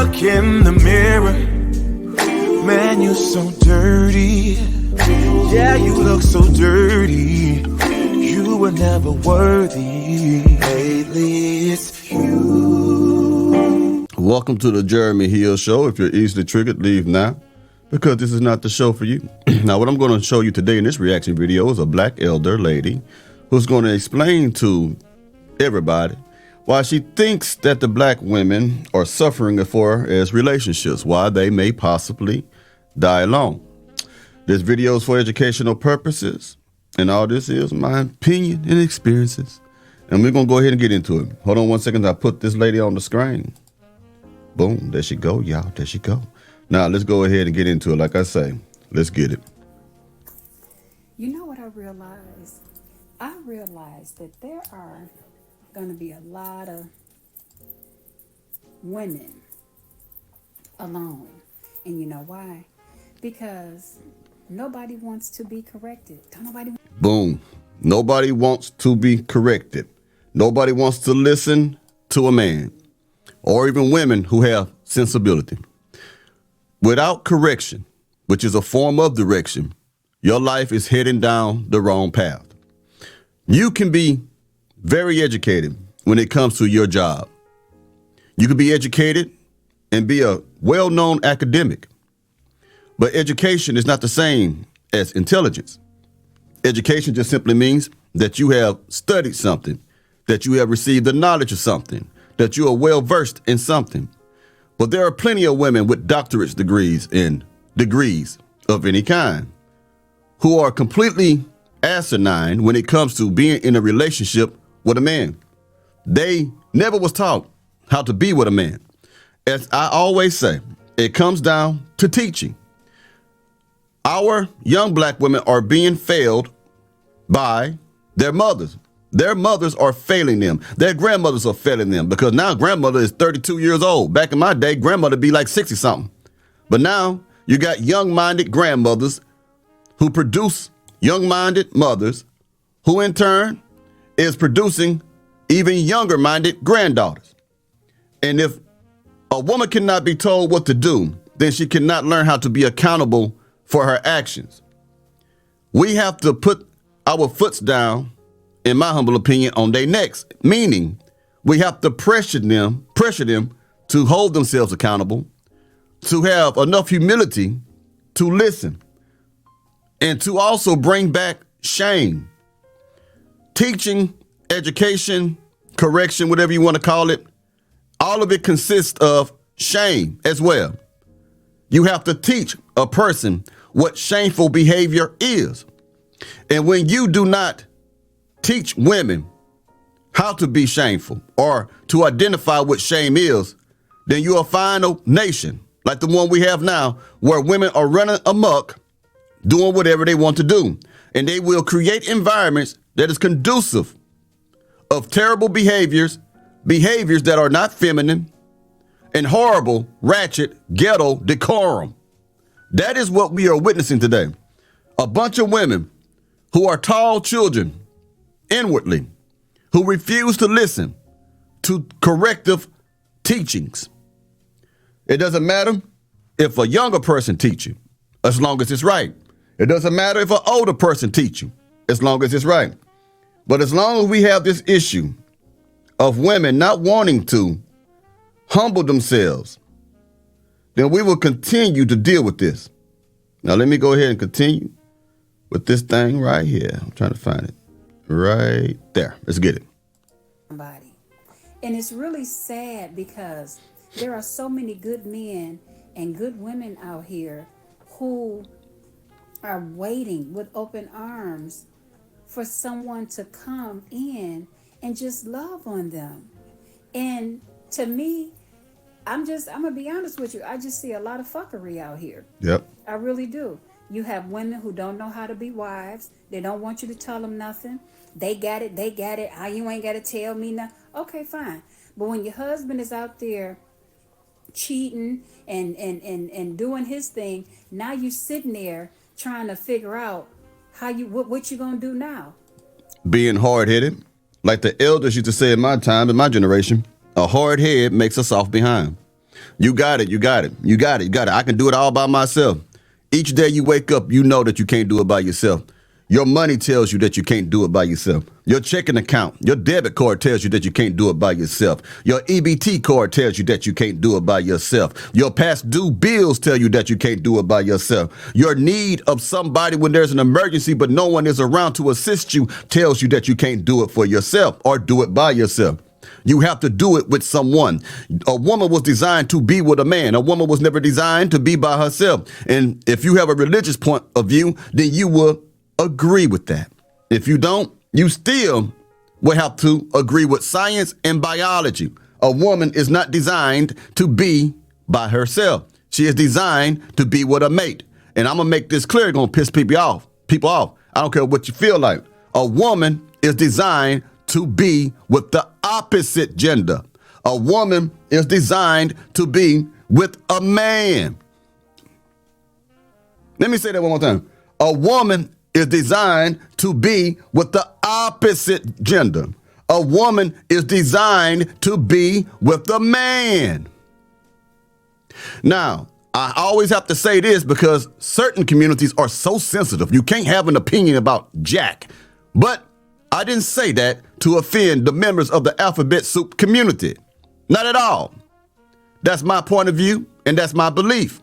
look in the mirror, man, you're so dirty. Yeah, you look so dirty. You were never worthy. Lately, it's you. Welcome to the Jeremy Hill Show. If you're easily triggered, leave now, because this is not the show for you. Now, what I'm going to show you today in this reaction video is a black elder lady who's going to explain to everybody why she thinks that the black women are suffering for as relationships, why they may possibly die alone. This video is for educational purposes, and all this is my opinion and experiences. And we're going to go ahead and get into it. Hold on 1 second. I put this lady on the screen. Boom. There she go, y'all. There she go. Now, let's go ahead and get into it. Like I say, let's get it. You know what I realized? I realized that there are going to be a lot of women alone. And you know why? Because nobody wants to be corrected. Boom. Nobody wants to be corrected. Nobody wants to listen to a man, or even women who have sensibility. Without correction, which is a form of direction, your life is heading down the wrong path. You can be very educated when it comes to your job. You can be educated and be a well-known academic. But education is not the same as intelligence. Education just simply means that you have studied something, that you have received the knowledge of something, that you are well-versed in something. But there are plenty of women with doctorate degrees and degrees of any kind who are completely asinine when it comes to being in a relationship with a man. They never was taught how to be with a man. As I always say, it comes down to teaching. Our young black women are being failed by their mothers. Their mothers are failing them. Their grandmothers are failing them, because now grandmother is 32 years old. Back in my day, grandmother be like 60 something. But now you got young-minded grandmothers who produce young-minded mothers, who in turn is producing even younger-minded granddaughters. And if a woman cannot be told what to do, then she cannot learn how to be accountable for her actions. We have to put our foots down, in my humble opinion, on their necks, meaning we have to pressure them to hold themselves accountable, to have enough humility to listen, and to also bring back shame. Teaching, education, correction, whatever you want to call it, all of it consists of shame as well. You have to teach a person what shameful behavior is. And when you do not teach women how to be shameful or to identify what shame is, then you will find a nation like the one we have now, where women are running amok, doing whatever they want to do. And they will create environments that is conducive of terrible behaviors that are not feminine, and horrible, ratchet, ghetto decorum. That is what we are witnessing today. A bunch of women who are tall children inwardly, who refuse to listen to corrective teachings. It doesn't matter if a younger person teach you, as long as it's right. It doesn't matter if an older person teach you, as long as it's right. But as long as we have this issue of women not wanting to humble themselves, then we will continue to deal with this. Now, let me go ahead and continue with this thing right here. I'm trying to find it right there. Let's get it. Somebody. And it's really sad, because there are so many good men and good women out here who are waiting with open arms for someone to come in and just love on them. And to me, I'm gonna be honest with you, I just see a lot of fuckery out here. Yep. I really do. You have women who don't know how to be wives. They don't want you to tell them nothing. They got it. You ain't got to tell me nothing. Okay, fine. But when your husband is out there cheating and doing his thing, now you sitting there trying to figure out what you gonna do now. Being hard-headed, like the elders used to say in my time, in my generation, a hard head makes a soft behind. You got it. You got it. You got it. You got it. I can do it all by myself. Each day you wake up, you know that you can't do it by yourself. Your money tells you that you can't do it by yourself. Your checking account, your debit card tells you that you can't do it by yourself. Your EBT card tells you that you can't do it by yourself. Your past due bills tell you that you can't do it by yourself. Your need of somebody when there's an emergency but no one is around to assist you tells you that you can't do it for yourself or do it by yourself. You have to do it with someone. A woman was designed to be with a man. A woman was never designed to be by herself. And if you have a religious point of view, then you will agree with that. If you don't, you still will have to agree with science and biology. A woman is not designed to be by herself. She is designed to be with a mate. And I'm going to make this clear. It's going to piss people off. I don't care what you feel like. A woman is designed to be with the opposite gender. A woman is designed to be with a man. Let me say that one more time. A woman is designed to be with the opposite gender. A woman is designed to be with the man. Now, I always have to say this because certain communities are so sensitive. You can't have an opinion about Jack. But I didn't say that to offend the members of the alphabet soup community. Not at all. That's my point of view and that's my belief.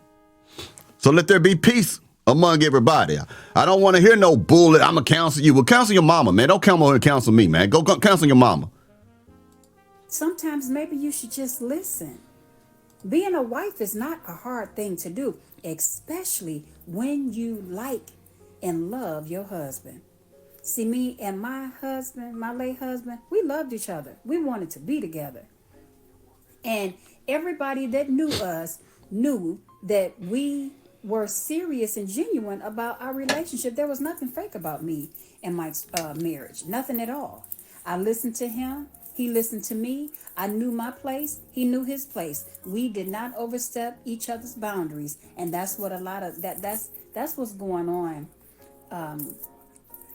So let there be peace among everybody. I don't want to hear no bullet. I'm going to counsel you. Well, counsel your mama, man. Don't come over and counsel me, man. Go counsel your mama. Sometimes maybe you should just listen. Being a wife is not a hard thing to do, especially when you like and love your husband. See, me and my husband, my late husband, we loved each other. We wanted to be together. And everybody that knew us knew that we were serious and genuine about our relationship. There was nothing fake about me and Mike's marriage. Nothing at all. I listened to him. He listened to me. I knew my place. He knew his place. We did not overstep each other's boundaries. And that's what that's what's going on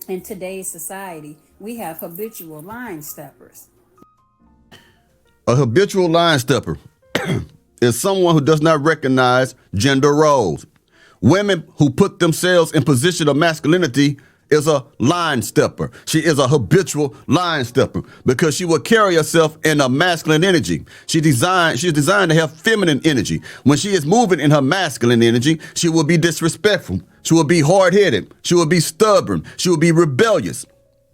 in today's society. We have habitual line steppers. A habitual line stepper is someone who does not recognize gender roles. Women who put themselves in position of masculinity is a line stepper. She is a habitual line stepper because she will carry herself in a masculine energy. She's designed to have feminine energy. When she is moving in her masculine energy, she will be disrespectful. She will be hard-headed. She will be stubborn. She will be rebellious.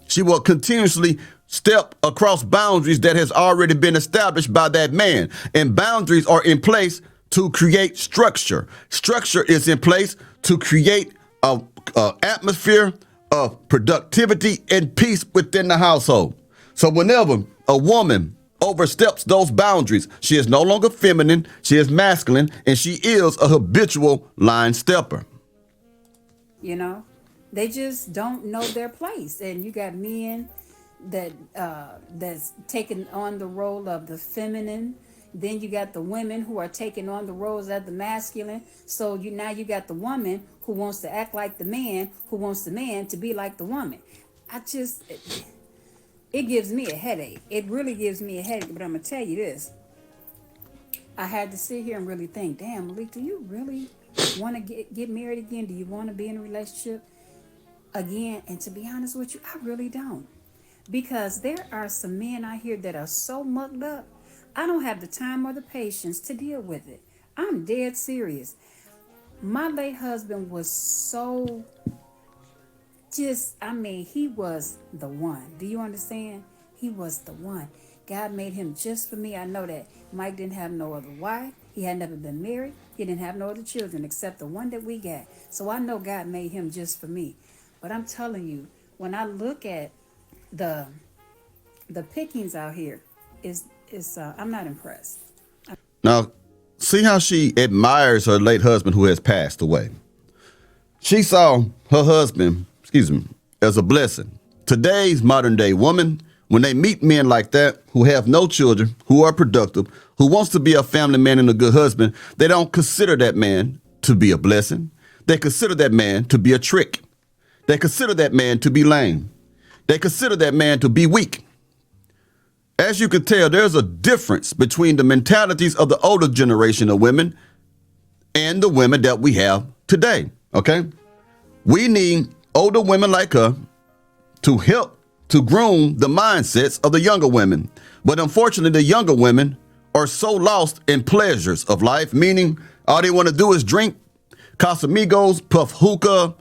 She will continuously step across boundaries that has already been established by that man. And boundaries are in place to create structure. Structure is in place to create a atmosphere of productivity and peace within the household. So whenever a woman oversteps those boundaries, she is no longer feminine, she is masculine, and she is a habitual line stepper. You know, they just don't know their place. And you got men that's taking on the role of the feminine. Then you got the women who are taking on the roles of the masculine. So now you got the woman who wants to act like the man, who wants the man to be like the woman. It gives me a headache. It really gives me a headache. But I'm going to tell you this. I had to sit here and really think, damn, Malik, do you really want to get married again? Do you want to be in a relationship again? And to be honest with you, I really don't. Because there are some men out here that are so mucked up. I don't have the time or the patience to deal with it. I'm dead serious. My late husband was so he was the one. Do you understand? He was the one. God made him just for me. I know that. Mike didn't have no other wife. He had never been married. He didn't have no other children except the one that we got. So I know God made him just for me. But I'm telling you, when I look at the pickings out here, I'm not impressed. Now, see how she admires her late husband who has passed away. She saw her husband, as a blessing. Today's modern day woman, when they meet men like that, who have no children, who are productive, who wants to be a family man and a good husband, they don't consider that man to be a blessing. They consider that man to be a trick. They consider that man to be lame. They consider that man to be weak. as you can tell, there's a difference between the mentalities of the older generation of women and the women that we have today. Okay. We need older women like her to help to groom the mindsets of the younger women. But unfortunately, the younger women are so lost in pleasures of life, meaning all they want to do is drink Casamigos, puff hookah,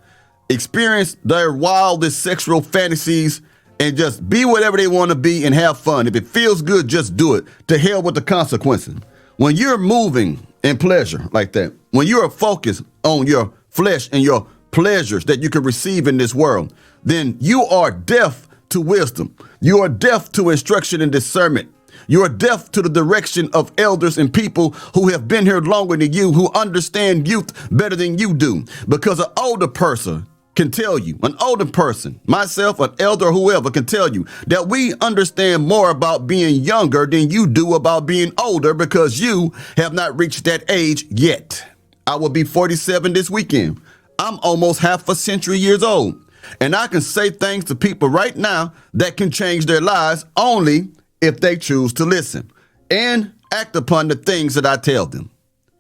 experience their wildest sexual fantasies, and just be whatever they want to be and have fun. If it feels good, just do it. To hell with the consequences. When you're moving in pleasure like that, when you're focused on your flesh and your pleasures that you can receive in this world, then you are deaf to wisdom. You are deaf to instruction and discernment. You are deaf to the direction of elders and people who have been here longer than you, who understand youth better than you do. Because an older person can tell you, an older person, myself, an elder, whoever can tell you that we understand more about being younger than you do about being older, because you have not reached that age yet. I will be 47 this weekend. I'm almost half a century years old. And I can say things to people right now that can change their lives only if they choose to listen and act upon the things that I tell them.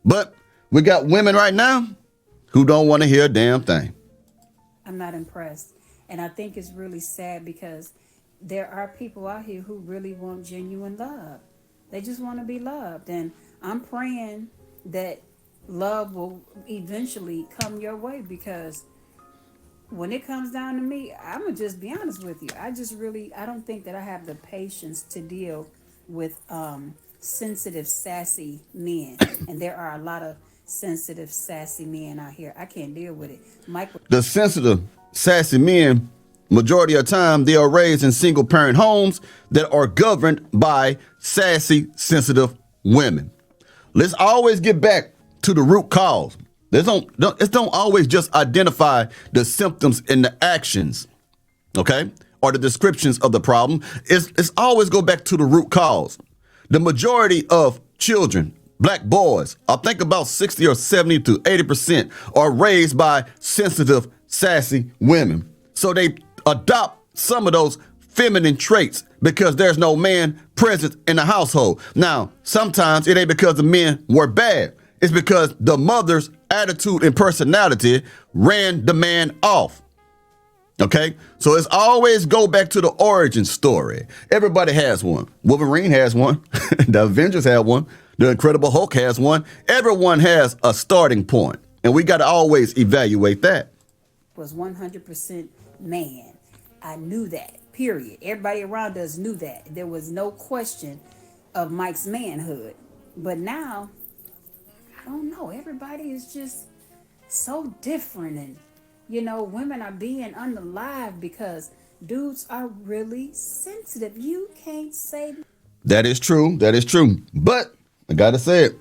But we got women right now who don't want to hear a damn thing. I'm not impressed. And I think it's really sad because there are people out here who really want genuine love. They just want to be loved. And I'm praying that love will eventually come your way, because when it comes down to me, I'm going to just be honest with you. I don't think that I have the patience to deal with sensitive, sassy men. And there are a lot of sensitive, sassy men out here. I can't deal with it. The sensitive, sassy men, majority of the time, they are raised in single parent homes that are governed by sassy, sensitive women. Let's always get back to the root cause. Don't always just identify the symptoms and the actions, okay, or the descriptions of the problem. It's always go back to the root cause. The majority of children, black boys, I think about 60 or 70 to 80% are raised by sensitive, sassy women. So they adopt some of those feminine traits because there's no man present in the household. Now, sometimes it ain't because the men were bad. It's because the mother's attitude and personality ran the man off. Okay, so it's always go back to the origin story. Everybody has one. Wolverine has one. The Avengers have one. The Incredible Hulk has one. Everyone has a starting point, and we got to always evaluate that. Was 100% man. I knew that, period. Everybody around us knew that. There was no question of Mike's manhood. But now, I don't know. Everybody is just so different. And, women are being unalive because dudes are really sensitive. You can't say that is true. That is true. But I got to say it.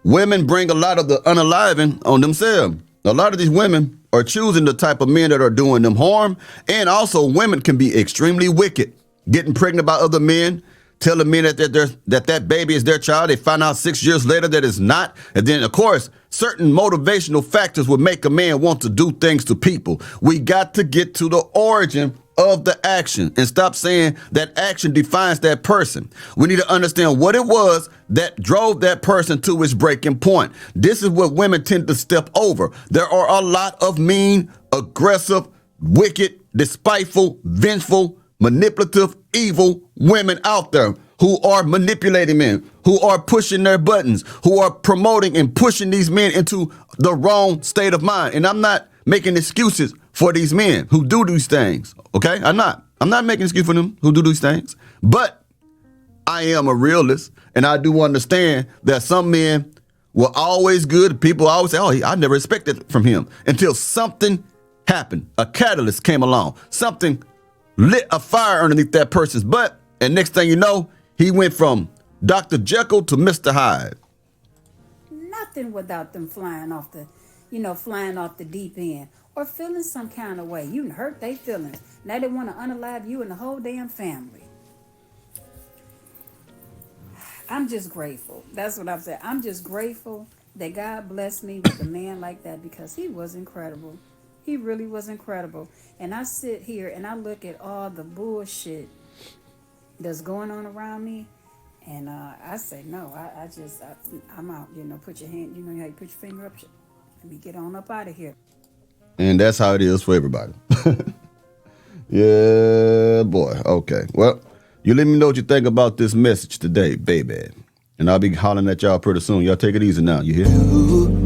Women bring a lot of the unaliving on themselves. A lot of these women are choosing the type of men that are doing them harm. And also women can be extremely wicked, getting pregnant by other men, telling men that baby is their child. They find out 6 years later that it's not. And then, of course, certain motivational factors would make a man want to do things to people. We got to get to the origin of the action and stop saying that action defines that person. We need to understand what it was that drove that person to its breaking point. This is what women tend to step over. There are a lot of mean, aggressive, wicked, despiteful, vengeful, manipulative, evil women out there who are manipulating men, who are pushing their buttons, who are promoting and pushing these men into the wrong state of mind. And I'm not making excuses for these men who do these things. Okay? I'm not making excuse for them who do these things. But I am a realist, and I do understand that some men were always good. People always say, oh, I never expected it from him, until something happened. A catalyst came along. Something lit a fire underneath that person's butt, and next thing you know, he went from Dr. Jekyll to Mr. Hyde. Nothing without them flying off the deep end or feeling some kind of way. You hurt their feelings. Now they want to unalive you and the whole damn family. I'm just grateful. That's what I'm saying. I'm just grateful that God blessed me with a man like that, because he was incredible. He really was incredible. And I sit here and I look at all the bullshit that's going on around me. And I say, no, I'm out. Put your hand, how you put your finger up. Let me get on up out of here. And that's how it is for everybody. Yeah, boy. Okay. Well, you let me know what you think about this message today, baby. And I'll be hollering at y'all pretty soon. Y'all take it easy now. You hear?